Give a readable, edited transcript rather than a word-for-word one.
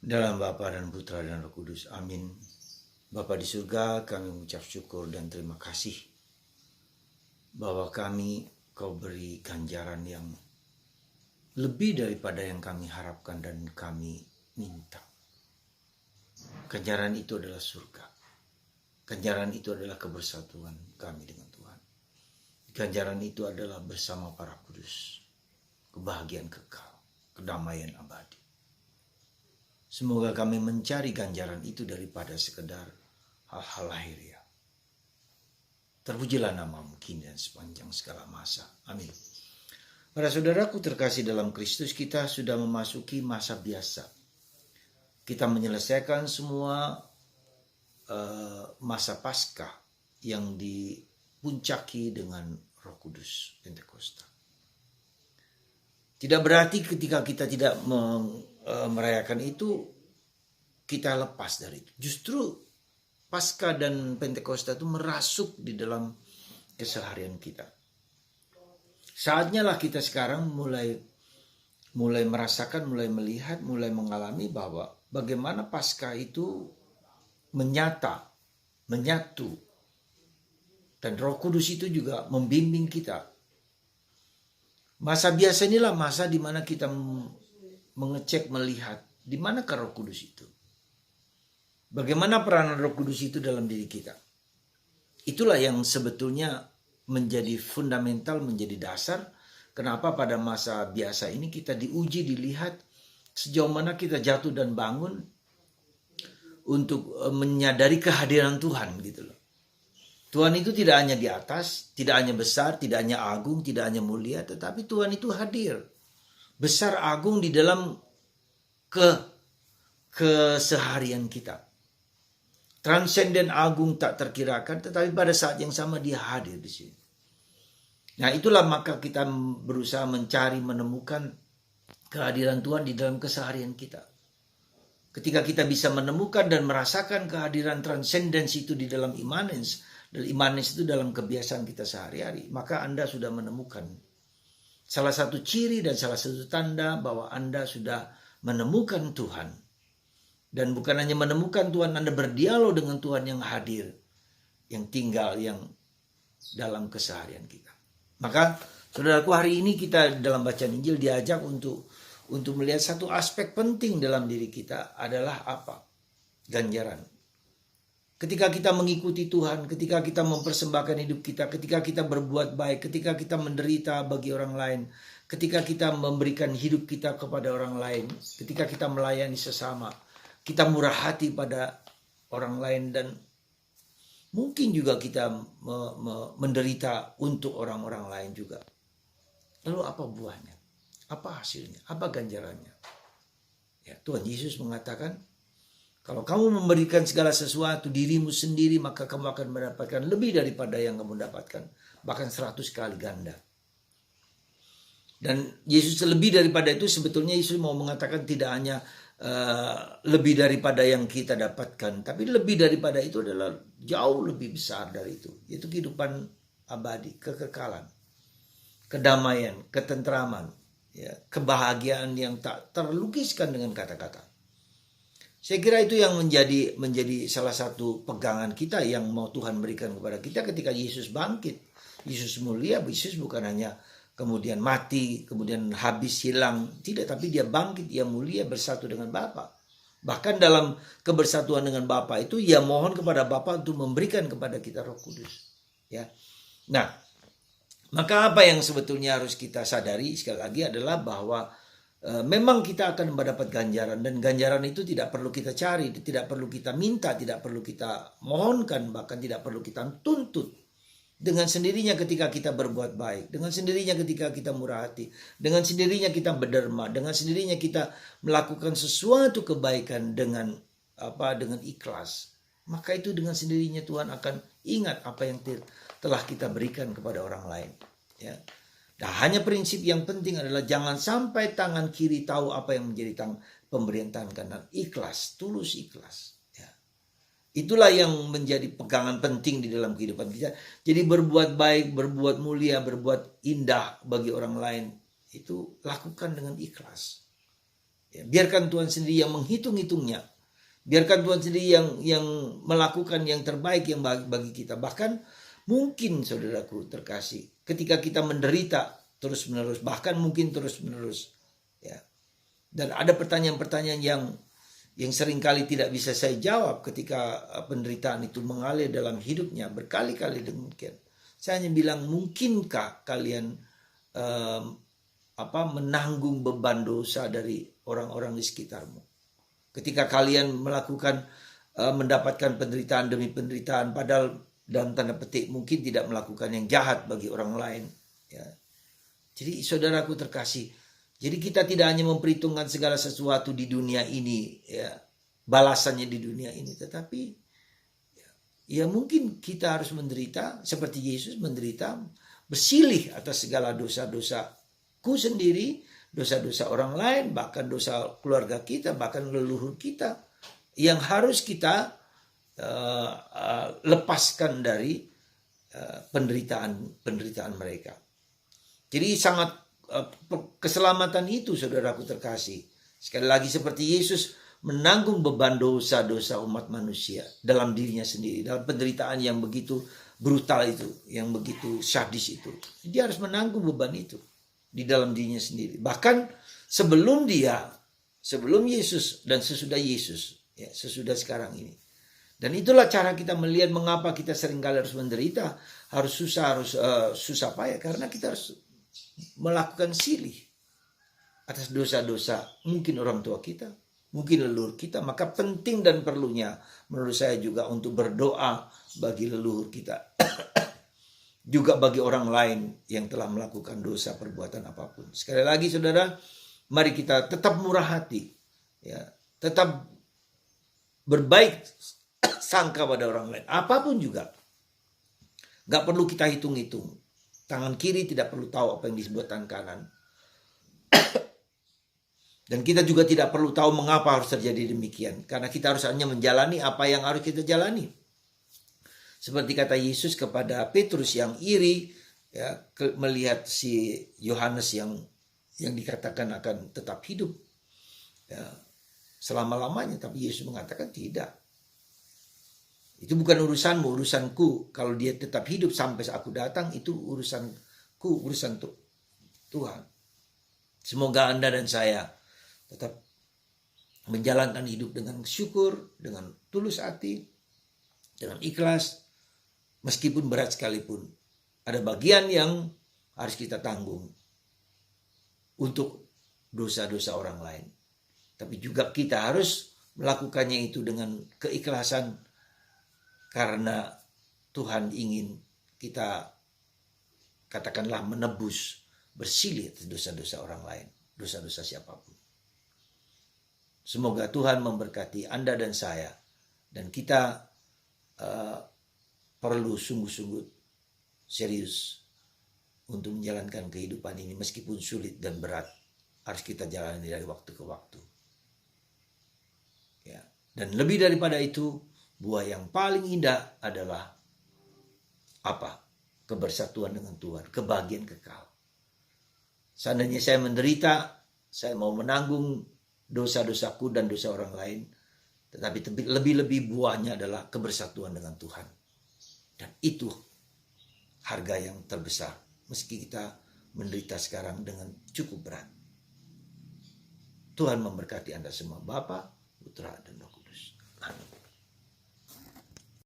Dalam Bapa dan Putra dan Roh Kudus. Amin. Bapa di surga, kami mengucap syukur dan terima kasih bahwa Kau beri ganjaran yang lebih daripada yang kami harapkan dan kami minta. Ganjaran itu adalah surga. Ganjaran itu adalah kebersatuan kami dengan Tuhan. Ganjaran itu adalah bersama para kudus. Kebahagiaan kekal, kedamaian abadi. Semoga kami mencari ganjaran itu daripada sekedar hal-hal lahiriah. Terpujilah namamu kini dan sepanjang segala masa. Amin. Para saudaraku terkasih dalam Kristus, kita sudah memasuki masa biasa. Kita menyelesaikan semua masa Paskah yang dipuncaki dengan Roh Kudus Pentakosta. Tidak berarti ketika kita tidak merayakan itu kita lepas dari itu. Justru Paskah dan Pentakosta itu merasuk di dalam keseharian kita. Saatnya lah kita sekarang mulai merasakan, mulai melihat, mulai mengalami bahwa bagaimana Paskah itu menyatu. Dan Roh Kudus itu juga membimbing kita. Masa biasa inilah masa di mana kita mengecek, melihat di manakah Roh Kudus itu. Bagaimana peranan Roh Kudus itu dalam diri kita. Itulah yang sebetulnya menjadi fundamental, menjadi dasar kenapa pada masa biasa ini kita diuji, dilihat sejauh mana kita jatuh dan bangun untuk menyadari kehadiran Tuhan gitu loh. Tuhan itu tidak hanya di atas, tidak hanya besar, tidak hanya agung, tidak hanya mulia, tetapi Tuhan itu hadir. Besar agung di dalam keseharian kita. Transenden agung tak terkirakan, tetapi pada saat yang sama dia hadir di sini. Nah itulah maka kita berusaha mencari, menemukan kehadiran Tuhan di dalam keseharian kita. Ketika kita bisa menemukan dan merasakan kehadiran transcendensi itu di dalam immanence, dan immanence itu dalam kebiasaan kita sehari-hari, maka Anda sudah menemukan salah satu ciri dan salah satu tanda bahwa Anda sudah menemukan Tuhan. Dan bukan hanya menemukan Tuhan, Anda berdialog dengan Tuhan yang hadir, yang tinggal, yang dalam keseharian kita. Maka saudaraku, hari ini kita dalam bacaan Injil diajak untuk melihat satu aspek penting dalam diri kita adalah apa? Ganjaran. Ketika kita mengikuti Tuhan, ketika kita mempersembahkan hidup kita, ketika kita berbuat baik, ketika kita menderita bagi orang lain, ketika kita memberikan hidup kita kepada orang lain, ketika kita melayani sesama, kita murah hati pada orang lain, dan mungkin juga kita menderita untuk orang-orang lain juga. Lalu apa buahnya? Apa hasilnya? Apa ganjarannya? Ya, Tuhan Yesus mengatakan, kalau kamu memberikan segala sesuatu dirimu sendiri, maka kamu akan mendapatkan lebih daripada yang kamu dapatkan. Bahkan 100 kali ganda. Dan Yesus lebih daripada itu, sebetulnya Yesus mau mengatakan tidak hanya lebih daripada yang kita dapatkan. Tapi lebih daripada itu adalah jauh lebih besar dari itu. Yaitu kehidupan abadi, kekekalan, kedamaian, ketentraman, ya, kebahagiaan yang tak terlukiskan dengan kata-kata. Saya kira itu yang menjadi salah satu pegangan kita yang mau Tuhan berikan kepada kita ketika Yesus bangkit. Yesus mulia, Yesus bukan hanya kemudian mati, kemudian habis, hilang. Tidak, tapi dia bangkit, dia mulia bersatu dengan Bapa. Bahkan dalam kebersatuan dengan Bapa itu, ia mohon kepada Bapa untuk memberikan kepada kita Roh Kudus. Ya. Nah, maka apa yang sebetulnya harus kita sadari sekali lagi adalah bahwa memang kita akan mendapat ganjaran, dan ganjaran itu tidak perlu kita cari, tidak perlu kita minta, tidak perlu kita mohonkan, bahkan tidak perlu kita tuntut. Dengan sendirinya ketika kita berbuat baik, dengan sendirinya ketika kita murah hati, dengan sendirinya kita berderma, dengan sendirinya kita melakukan sesuatu kebaikan dengan ikhlas, maka itu dengan sendirinya Tuhan akan ingat apa yang telah kita berikan kepada orang lain. Ya. Nah, hanya prinsip yang penting adalah jangan sampai tangan kiri tahu apa yang menjadi pemberian tangan kanan. Ikhlas, tulus ikhlas. Ya. Itulah yang menjadi pegangan penting di dalam kehidupan kita. Jadi berbuat baik, berbuat mulia, berbuat indah bagi orang lain, itu lakukan dengan ikhlas. Ya, biarkan Tuhan sendiri yang menghitung-hitungnya. Biarkan Tuhan sendiri yang melakukan yang terbaik yang bagi kita. Bahkan mungkin saudaraku terkasih, ketika kita menderita terus-menerus, bahkan mungkin terus-menerus, ya. Dan ada pertanyaan-pertanyaan yang seringkali tidak bisa saya jawab ketika penderitaan itu mengalir dalam hidupnya berkali-kali demikian. Saya hanya bilang, mungkinkah kalian menanggung beban dosa dari orang-orang di sekitarmu? Ketika kalian mendapatkan penderitaan demi penderitaan, padahal dalam tanda petik mungkin tidak melakukan yang jahat bagi orang lain. Ya. Jadi saudaraku terkasih, jadi kita tidak hanya memperhitungkan segala sesuatu di dunia ini, ya, balasannya di dunia ini, tetapi ya mungkin kita harus menderita seperti Yesus menderita, bersilih atas segala dosa-dosaku sendiri, dosa-dosa orang lain, bahkan dosa keluarga kita, bahkan leluhur kita, yang harus kita lepaskan dari penderitaan mereka. Jadi sangat keselamatan itu saudaraku terkasih, sekali lagi seperti Yesus menanggung beban dosa-dosa umat manusia dalam dirinya sendiri, dalam penderitaan yang begitu brutal itu, yang begitu sadis itu. Dia harus menanggung beban itu di dalam dirinya sendiri. Bahkan sebelum Yesus dan sesudah Yesus, ya, sesudah sekarang ini. Dan itulah cara kita melihat mengapa kita seringkali harus menderita, harus susah payah, karena kita harus melakukan silih atas dosa-dosa mungkin orang tua kita, mungkin leluhur kita. Maka penting dan perlunya menurut saya juga untuk berdoa bagi leluhur kita. Juga bagi orang lain yang telah melakukan dosa perbuatan apapun. Sekali lagi saudara, mari kita tetap murah hati, ya, tetap berbaik sangka pada orang lain, apapun juga. Gak perlu kita hitung-hitung. Tangan kiri tidak perlu tahu apa yang disebut tangan kanan. Dan kita juga tidak perlu tahu mengapa harus terjadi demikian, karena kita harus hanya menjalani apa yang harus kita jalani. Seperti kata Yesus kepada Petrus yang iri, ya, melihat si Yohanes yang dikatakan akan tetap hidup, ya, selama-lamanya. Tapi Yesus mengatakan tidak. Itu bukan urusanmu, urusanku. Kalau dia tetap hidup sampai aku datang, itu urusanku, urusan Tuhan. Semoga Anda dan saya tetap menjalankan hidup dengan syukur, dengan tulus hati, dengan ikhlas. Meskipun berat sekalipun, ada bagian yang harus kita tanggung untuk dosa-dosa orang lain. Tapi juga kita harus melakukannya itu dengan keikhlasan, karena Tuhan ingin kita, katakanlah, menebus, bersilih atas dosa-dosa orang lain, dosa-dosa siapapun. Semoga Tuhan memberkati Anda dan saya, dan kita perlu sungguh-sungguh serius untuk menjalankan kehidupan ini, meskipun sulit dan berat, harus kita jalani dari waktu ke waktu. Ya. Dan lebih daripada itu, buah yang paling indah adalah apa? Kebersatuan dengan Tuhan, kebahagiaan kekal. Seandainya saya menderita, saya mau menanggung dosa-dosaku dan dosa orang lain, tetapi lebih-lebih buahnya adalah kebersatuan dengan Tuhan. Dan itu harga yang terbesar, meski kita menderita sekarang dengan cukup berat. Tuhan memberkati Anda semua, Bapa, Putra, dan Roh Kudus. Amin.